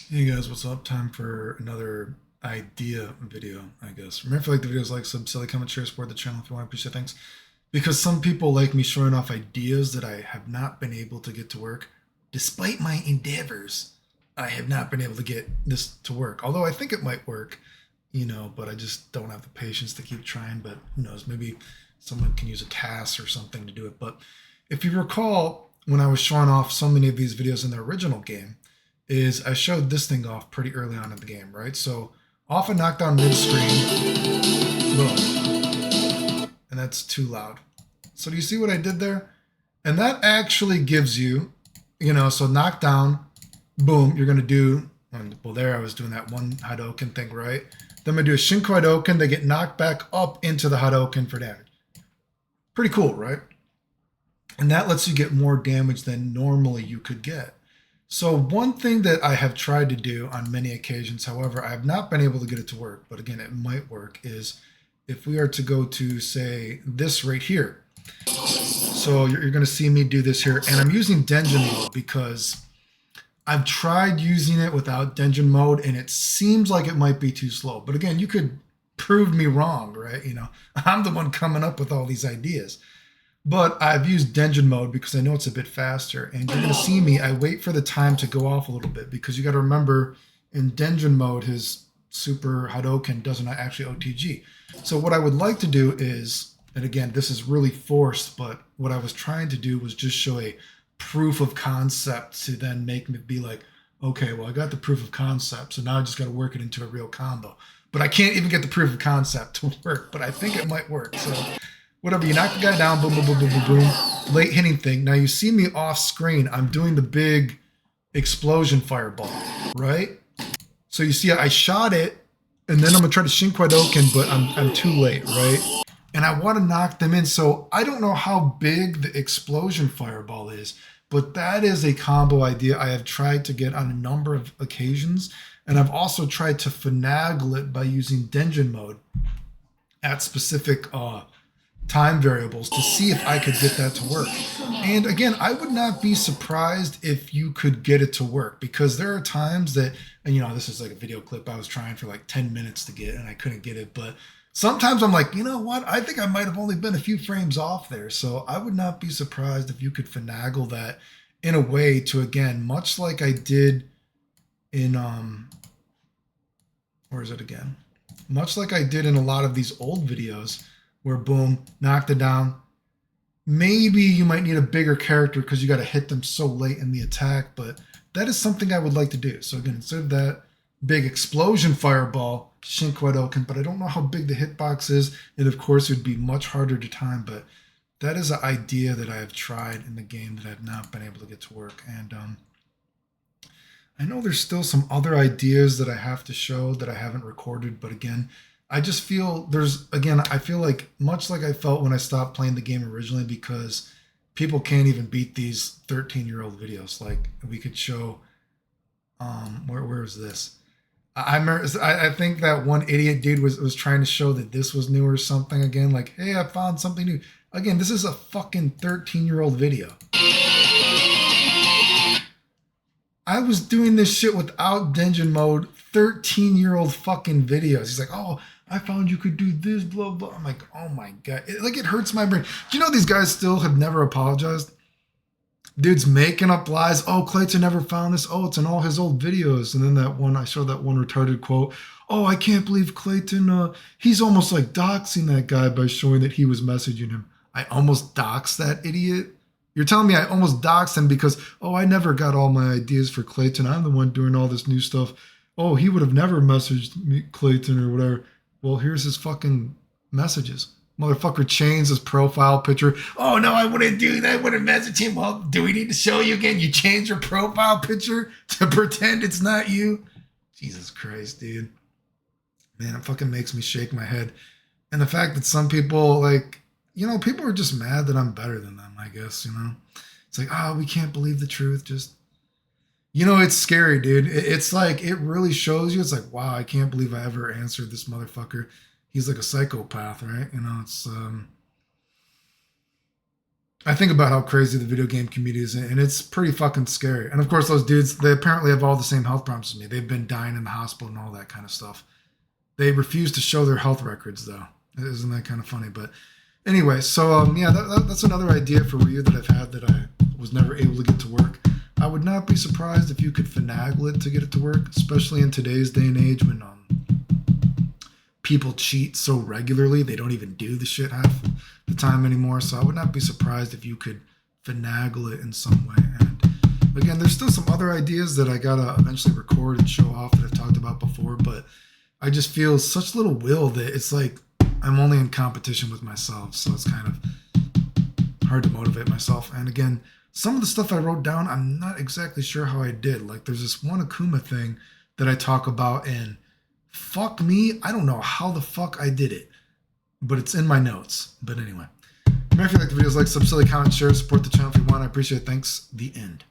Hey guys, what's up? Time for another idea video, I guess. Remember, if you like the videos, like, sub, silly, comment, share, support the channel if you want to appreciate things. Because some people like me showing off ideas that I have not been able to get to work. Despite my endeavors, I have not been able to get this to work. Although I think it might work, but I just don't have the patience to keep trying. But who knows, maybe someone can use a task or something to do it. But if you recall, when I was showing off so many of these videos in the original game, is I showed this thing off pretty early on in the game, right? So off a knockdown mid-screen, boom, and that's too loud. So do you see what I did there? And that actually gives you, so knockdown, boom, you're gonna do, well there I was doing that one Hadouken thing, right? Then I'm gonna do a Shinko Hadouken, they get knocked back up into the Hadouken for damage. Pretty cool, right? And that lets you get more damage than normally you could get. So one thing that I have tried to do on many occasions, however, I have not been able to get it to work, but again, it might work, is if we are to go to, say, this right here. So you're going to see me do this here, and I'm using Denjin mode because I've tried using it without Denjin mode, and it seems like it might be too slow. But again, you could prove me wrong, right? I'm the one coming up with all these ideas. But I've used Denjin mode because I know it's a bit faster. And you're going to see me, I wait for the time to go off a little bit because you got to remember in Denjin mode, his super Hadouken doesn't actually OTG. So what I would like to do is, and again, this is really forced, but what I was trying to do was just show a proof of concept to then make me be like, okay, well, I got the proof of concept. So now I just got to work it into a real combo. But I can't even get the proof of concept to work, but I think it might work. So whatever, you knock the guy down, boom, boom, boom, boom, boom, boom. Late hitting thing. Now you see me off screen. I'm doing the big explosion fireball, right? So you see I shot it, and then I'm gonna try to Shinko Hadouken, but I'm too late, right? And I want to knock them in. So I don't know how big the explosion fireball is, but that is a combo idea I have tried to get on a number of occasions. And I've also tried to finagle it by using Denjin mode at specific time variables to see if I could get that to work. And again, I would not be surprised if you could get it to work, because there are times that, and this is like a video clip I was trying for like 10 minutes to get and I couldn't get it. But sometimes I'm like, you know what? I think I might have only been a few frames off there. So I would not be surprised if you could finagle that in a way to, again, much like I did in, where is it again? Much like I did in a lot of these old videos, where boom, knocked it down. Maybe you might need a bigger character because you got to hit them so late in the attack, but that is something I would like to do. So again, instead of that big explosion fireball, Shinko Hadouken, but I don't know how big the hitbox is, and of course it would be much harder to time, but that is an idea that I have tried in the game that I've not been able to get to work. And I know there's still some other ideas that I have to show that I haven't recorded, but again, I just feel I feel like much like I felt when I stopped playing the game originally, because people can't even beat these 13-year-old videos. Like we could show, where is this? I think that one idiot dude was trying to show that this was new or something again. Like, hey, I found something new. Again, this is a fucking 13-year-old video. I was doing this shit without Denjin mode, 13-year-old fucking videos. He's like, oh, I found you could do this, blah, blah. I'm like, oh my God. It hurts my brain. Do you know these guys still have never apologized? Dude's making up lies. Oh, Clayton never found this. Oh, it's in all his old videos. And then I showed that one retarded quote. Oh, I can't believe Clayton, he's almost like doxing that guy by showing that he was messaging him. I almost doxed that idiot? You're telling me I almost doxed him because, oh, I never got all my ideas for Clayton. I'm the one doing all this new stuff. Oh, he would have never messaged me, Clayton or whatever. Well, here's his fucking messages. Motherfucker changed his profile picture. Oh, no, I wouldn't do that. I wouldn't message him. Well, do we need to show you again? You changed your profile picture to pretend it's not you? Jesus Christ, dude. Man, it fucking makes me shake my head. And the fact that some people, people are just mad that I'm better than them, I guess, It's like, oh, we can't believe the truth. Just, it's scary, dude. It's like, it really shows you. It's like, wow, I can't believe I ever answered this motherfucker. He's like a psychopath, right? It's, I think about how crazy the video game community is, and it's pretty fucking scary. And of course, those dudes, they apparently have all the same health problems as me. They've been dying in the hospital and all that kind of stuff. They refuse to show their health records, though. Isn't that kind of funny? But anyway, so yeah, that's another idea for Ryu that I've had that I was never able to get to work. I would not be surprised if you could finagle it to get it to work, especially in today's day and age when people cheat so regularly they don't even do the shit half the time anymore. So I would not be surprised if you could finagle it in some way. And again, there's still some other ideas that I gotta eventually record and show off that I've talked about before, but I just feel such little will that it's like I'm only in competition with myself. So it's kind of hard to motivate myself. And again, some of the stuff I wrote down, I'm not exactly sure how I did. Like there's this one Akuma thing that I talk about, and fuck me, I don't know how the fuck I did it, but it's in my notes. But anyway, if you like the videos, like, sub, silly, comment, share, support the channel if you want. I appreciate it. Thanks. The end.